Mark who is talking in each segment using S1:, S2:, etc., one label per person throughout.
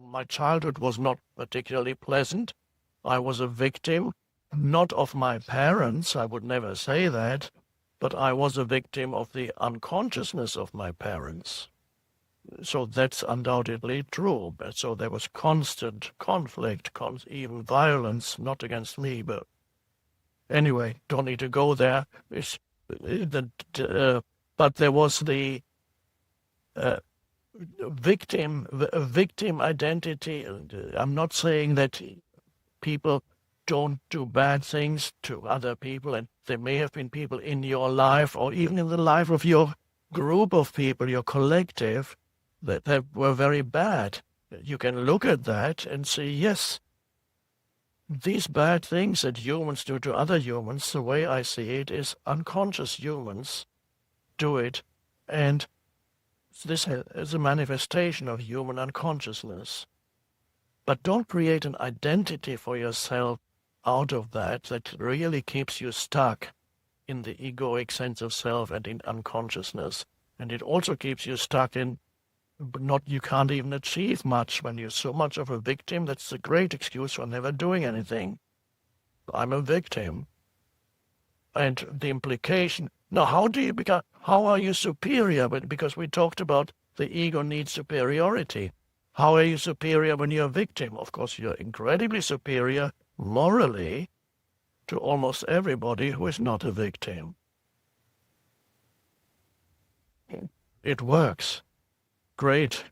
S1: my childhood was not particularly pleasant. I was a victim, not of my parents, I would never say that, but I was a victim of the unconsciousness of my parents. So that's undoubtedly true. So there was constant conflict, even violence, not against me, but anyway, don't need to go there. But there was the victim identity. I'm not saying that people don't do bad things to other people, and there may have been people in your life or even in the life of your group of people, your collective, that were very bad. You can look at that and say, yes, these bad things that humans do to other humans, the way I see it, is unconscious humans do it, and this is a manifestation of human unconsciousness. But don't create an identity for yourself out of that really keeps you stuck in the egoic sense of self and in unconsciousness. And it also keeps you stuck in you can't even achieve much when you're so much of a victim. That's a great excuse for never doing anything. I'm a victim. And the implication, now how are you superior? Because we talked about the ego needs superiority. How are you superior when you're a victim? Of course, you're incredibly superior morally to almost everybody who is not a victim. It works. Great.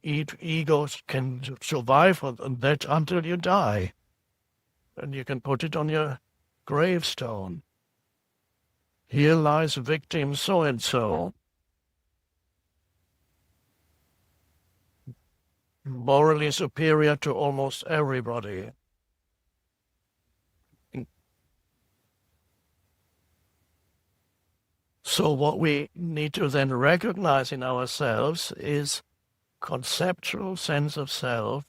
S1: Egos can survive on that until you die. And you can put it on your gravestone. Here lies victim so-and-so. Morally superior to almost everybody. So what we need to then recognize in ourselves is conceptual sense of self,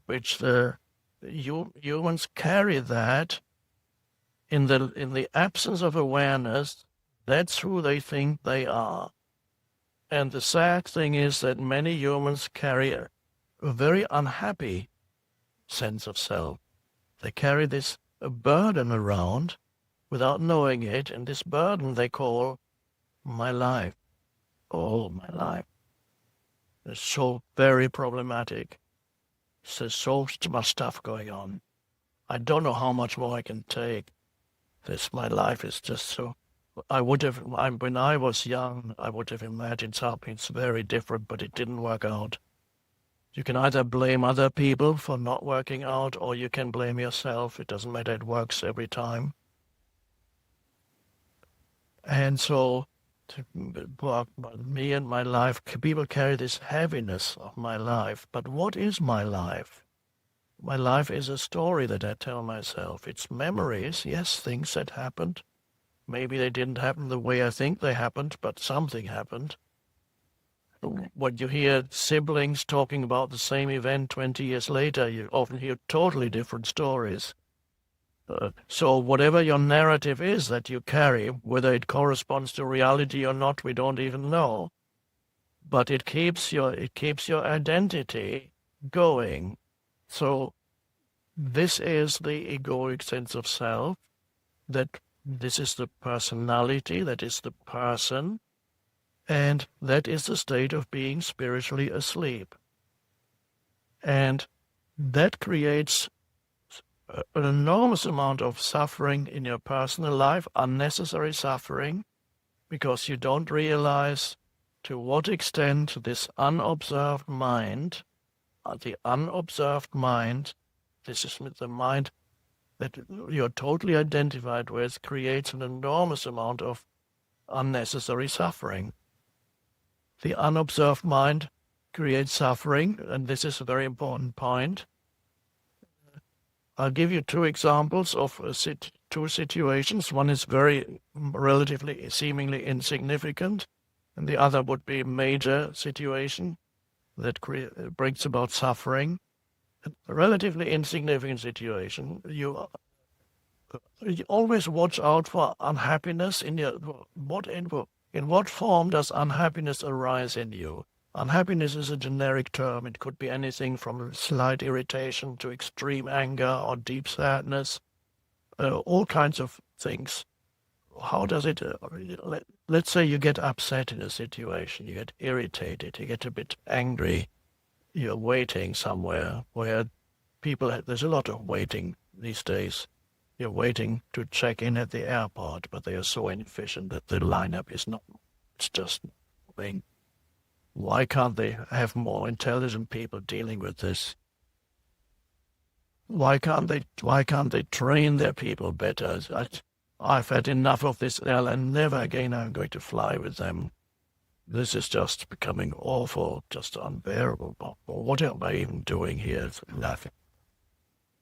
S1: which the humans carry that in the absence of awareness. That's who they think they are. And the sad thing is that many humans carry a very unhappy sense of self. They carry this burden around without knowing it, and this burden they call my life. Oh, my life. It's so very problematic. There's so much stuff going on. I don't know how much more I can take. My life is just so... when I was young, I would have imagined something very different, but it didn't work out. You can either blame other people for not working out, or you can blame yourself. It doesn't matter, it works every time. And so, me and my life, people carry this heaviness of my life. But what is my life? My life is a story that I tell myself. It's memories, yes, things that happened. Maybe they didn't happen the way I think they happened, but something happened. When you hear siblings talking about the same event 20 years later, you often hear totally different stories. So whatever your narrative is that you carry, whether it corresponds to reality or not, we don't even know. But it keeps your identity going. So this is the egoic sense of self, that this is the personality, that is the person, and that is the state of being spiritually asleep. And that creates an enormous amount of suffering in your personal life, unnecessary suffering, because you don't realize to what extent this unobserved mind, this is the mind that you're totally identified with, creates an enormous amount of unnecessary suffering. The unobserved mind creates suffering, and this is a very important point. I'll give you two examples of two situations. One is very relatively seemingly insignificant, and the other would be a major situation that brings about suffering. A relatively insignificant situation, you always watch out for unhappiness in what form does unhappiness arise in you? Unhappiness is a generic term. It could be anything from slight irritation to extreme anger or deep sadness, all kinds of things. How does it, let's say you get upset in a situation, you get irritated, you get a bit angry, you're waiting somewhere where there's a lot of waiting these days. You're waiting to check in at the airport, but they are so inefficient that the lineup is not, it's just moving. Why can't they have more intelligent people dealing with this? Why can't they train their people better? I've had enough of this airline. Never again I'm going to fly with them. This is just becoming awful, just unbearable. What am I even doing here? It's nothing.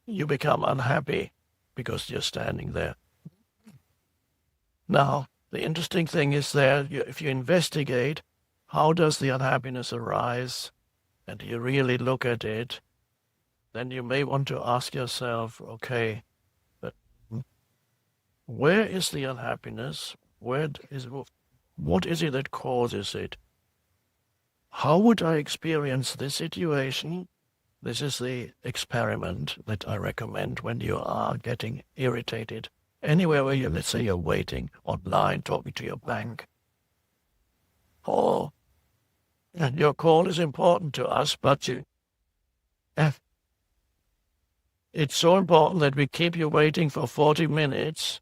S1: You become unhappy because you're standing there. Now, the interesting thing is if you investigate, how does the unhappiness arise, and you really look at it, then you may want to ask yourself, okay, where is the unhappiness? What is it that causes it? How would I experience this situation? This is the experiment that I recommend when you are getting irritated. Anywhere where let's say you're waiting online, talking to your bank. And your call is important to us, but it's so important that we keep you waiting for 40 minutes.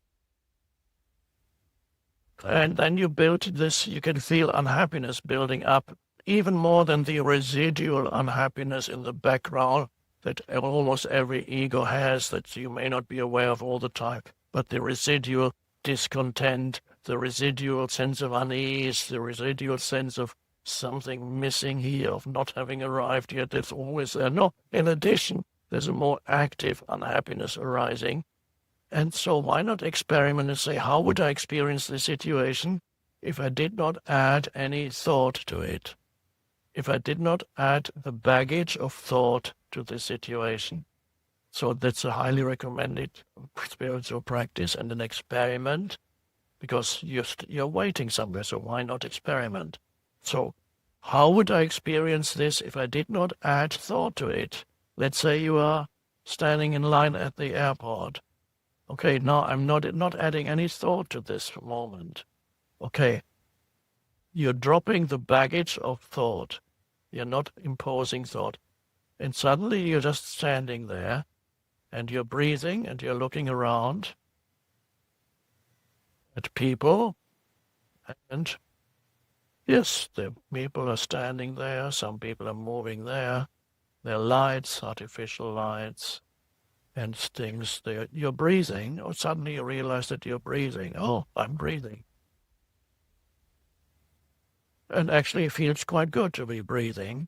S1: And then you build this, you can feel unhappiness building up, even more than the residual unhappiness in the background that almost every ego has, that you may not be aware of all the time. But the residual discontent, the residual sense of unease, the residual sense of something missing here, of not having arrived yet, that's always there. No, in addition, there's a more active unhappiness arising. And so why not experiment and say, how would I experience this situation if I did not add any thought to it? If I did not add the baggage of thought to the situation? So that's a highly recommended spiritual practice and an experiment, because you're waiting somewhere, so why not experiment? So how would I experience this if I did not add thought to it? Let's say you are standing in line at the airport. Okay, now I'm not adding any thought to this moment. Okay, you're dropping the baggage of thought. You're not imposing thought. And suddenly you're just standing there, and you're breathing, and you're looking around at people, and yes, the people are standing there, some people are moving there. There are lights, artificial lights, and things there. You're breathing, or suddenly you realize that you're breathing. Oh, I'm breathing. And actually it feels quite good to be breathing.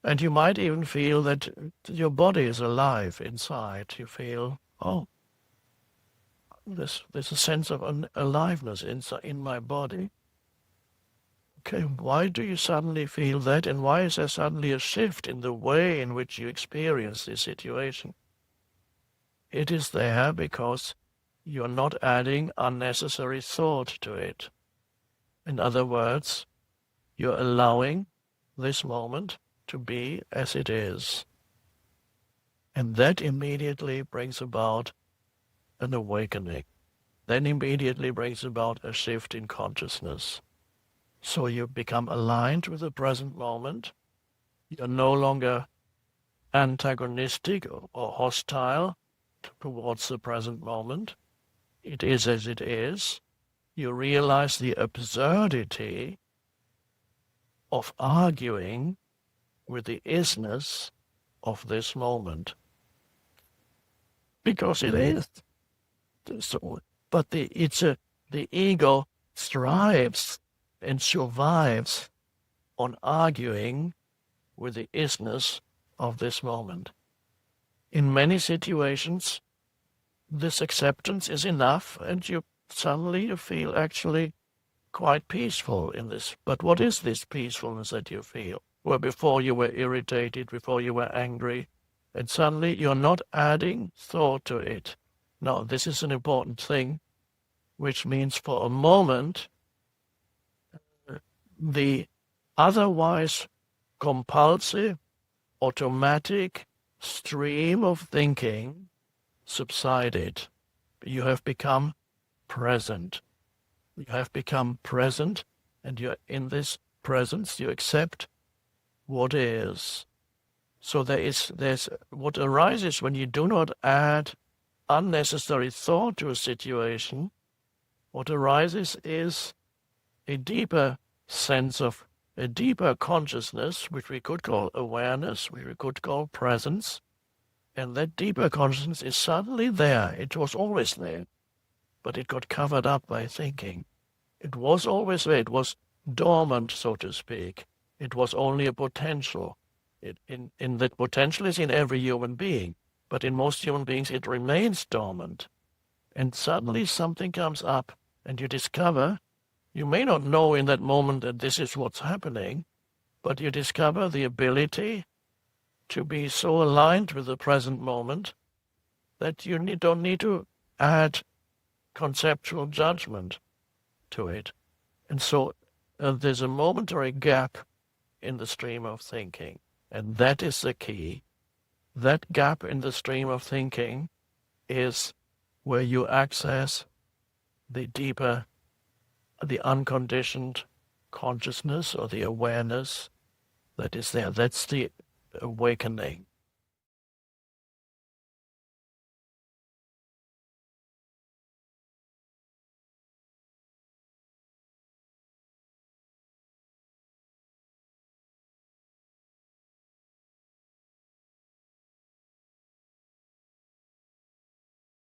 S1: And you might even feel that your body is alive inside. You feel, oh, there's a sense of aliveness in my body. Okay, why do you suddenly feel that, and why is there suddenly a shift in the way in which you experience this situation? It is there because you're not adding unnecessary thought to it. In other words, you're allowing this moment to be as it is. And that immediately brings about an awakening. Then immediately brings about a shift in consciousness. So you become aligned with the present moment. You're no longer antagonistic or hostile towards the present moment. It is as it is. You realize the absurdity of arguing with the isness of this moment. Because it is. So, but the ego thrives and survives on arguing with the isness of this moment. In many situations, this acceptance is enough, and you suddenly feel actually quite peaceful in this. But what is this peacefulness that you feel? Where before you were irritated, before you were angry, and suddenly you're not adding thought to it. Now, this is an important thing, which means for a moment, the otherwise compulsive, automatic stream of thinking subsided. You have become present. You have become present, and you're in this presence, you accept what is. So there's what arises when you do not add unnecessary thought to a situation. What arises is a deeper sense of a deeper consciousness, which we could call awareness, which we could call presence. And that deeper consciousness is suddenly there. It was always there, but it got covered up by thinking. It was always there. It was dormant, so to speak. It was only a potential. In that potential is in every human being, but in most human beings it remains dormant. And suddenly something comes up, and you discover, you may not know in that moment that this is what's happening, but you discover the ability to be so aligned with the present moment that you don't need to add conceptual judgment to it. And so there's a momentary gap in the stream of thinking, and that is the key. That gap in the stream of thinking is where you access the deeper, the unconditioned consciousness or the awareness that is there. That's the awakening.